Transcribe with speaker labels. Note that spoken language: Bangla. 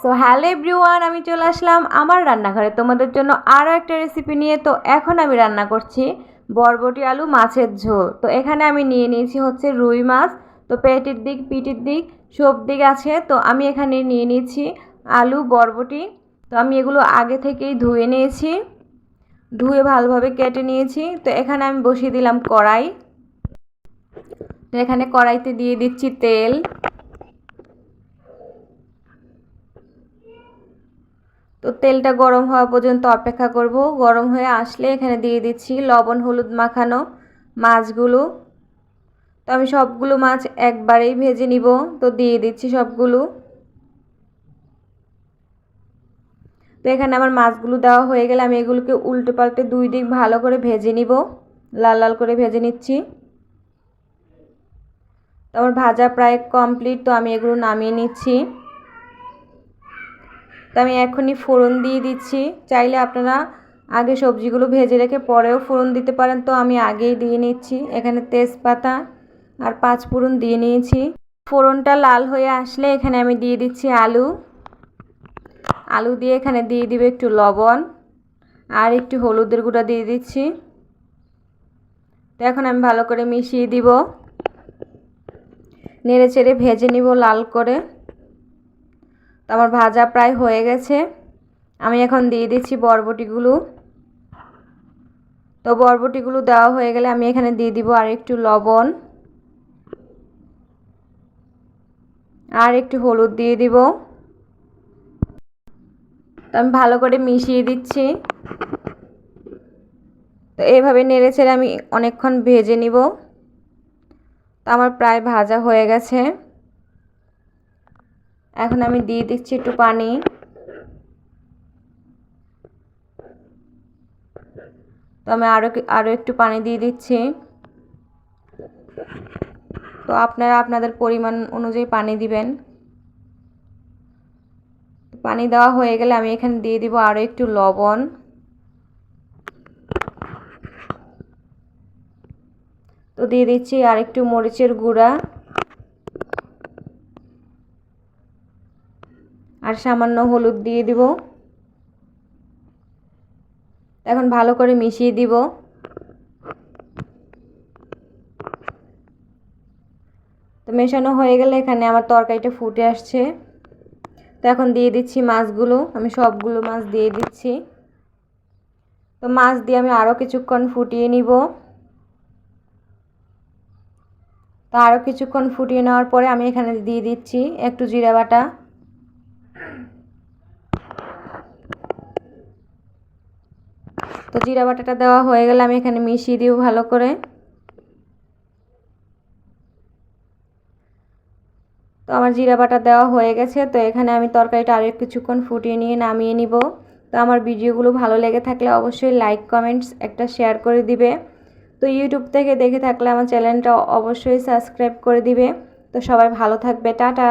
Speaker 1: সো হ্যালো এভরিওয়ান, আমি চলে আসলাম আমার রান্নাঘরে তোমাদের জন্য আরও একটা রেসিপি নিয়ে। তো এখন আমি রান্না করছি বরবটি আলু মাছের ঝোল। তো এখানে আমি নিয়ে নিয়েছি হচ্ছে রুই মাছ। তো পেটের দিক পিঠের দিক সব দিক আছে। তো আমি এখানে নিয়ে নিয়েছি আলু বরবটি। তো আমি এগুলো আগে থেকেই ধুয়ে নিয়েছি, ধুয়ে ভালোভাবে কেটে নিয়েছি। তো এখানে আমি বসিয়ে দিলাম কড়াই। তো এখানে কড়াইতে দিয়ে দিচ্ছি তেল। তো তেলটা গরম হওয়া পর্যন্ত অপেক্ষা করব। গরম হয়ে আসলে এখানে দিয়ে দিচ্ছি লবণ হলুদ মাখানো মাছগুলো। তো আমি সবগুলো মাছ একবারেই ভেজে নিব। তো দিয়ে দিচ্ছি সবগুলো। তো এখানে আমার মাছগুলো দেওয়া হয়ে গেলে আমি এগুলোকে উল্টে পাল্টে দুই দিক ভালো করে ভেজে নিব, লাল লাল করে ভেজে নিচ্ছি। তো আমার ভাজা প্রায় কমপ্লিট। তো আমি এগুলো নামিয়ে নিচ্ছি। তো আমি এখনই ফোড়ন দিয়ে দিচ্ছি। চাইলে আপনারা আগে সবজিগুলো ভেজে রেখে পরেও ফোড়ন দিতে পারেন। তো আমি আগেই দিয়ে নিচ্ছি। এখানে তেজপাতা আর 5 ফোড়ন দিয়ে নিয়েছি। ফোড়নটা লাল হয়ে আসলে এখানে আমি দিয়ে দিচ্ছি আলু। আলু দিয়ে এখানে দিয়ে দিব একটু লবণ আর একটু হলুদের গুঁড়া দিয়ে দিচ্ছি। তো এখন আমি ভালো করে মিশিয়ে দিব, নেড়ে চেড়ে ভেজে নিব লাল করে। তো আমার ভাজা প্রায় হয়ে গেছে। আমি এখন দিয়ে দিচ্ছি বরবটিগুলো। তো বরবটিগুলো দেওয়া হয়ে গেলে আমি এখানে দিয়ে দিব আর একটু লবণ আর একটু হলুদ দিয়ে দিব। তো আমি ভালো করে মিশিয়ে দিচ্ছি। তো এইভাবে নেড়ে চেড়ে আমি অনেকক্ষণ ভেজে নিব। তো আমার প্রায় ভাজা হয়ে গেছে। এখন আমি দিয়ে দিচ্ছি একটু পানি। তো আমি আরও একটু পানি দিয়ে দিচ্ছি। তো আপনারা আপনাদের পরিমাণ অনুযায়ী পানি দিবেন। পানি দেওয়া হয়ে গেলে আমি এখানে দিয়ে দিব আরও একটু লবণ। তো দিয়ে দিচ্ছি আর একটু মরিচের গুঁড়া আর সামান্য হলুদ দিয়ে দিব। এখন ভালো করে মিশিয়ে দিব। তো মেশানো হয়ে গেলে এখানে আমার তরকারিটা ফুটে আসছে। তো এখন দিয়ে দিচ্ছি মাছগুলো। আমি সবগুলো মাছ দিয়ে দিচ্ছি। তো মাছ দিয়ে আমি আরও কিছুক্ষণ ফুটিয়ে নিব। তো আরও কিছুক্ষণ ফুটিয়ে নেওয়ার পরে আমি এখানে দিয়ে দিচ্ছি একটু জিরা বাটা। তো জিরা বাটাটা দেওয়া হয়ে গেলে আমি এখানে মিশিয়ে দিব ভালো করে। তো আমার জিরা বাটা দেওয়া হয়ে গেছে। তো এখানে আমি তরকারিটা আরও কিছুক্ষণ ফুটিয়ে নিয়ে নামিয়ে নিব। তো আমার ভিডিওগুলো ভালো লেগে থাকলে অবশ্যই লাইক কমেন্টস একটা শেয়ার করে দিবে। তো ইউটিউব থেকে দেখে থাকলে আমার চ্যানেলটা অবশ্যই সাবস্ক্রাইব করে দিবে। তো সবাই ভালো থাকবে, টাটা।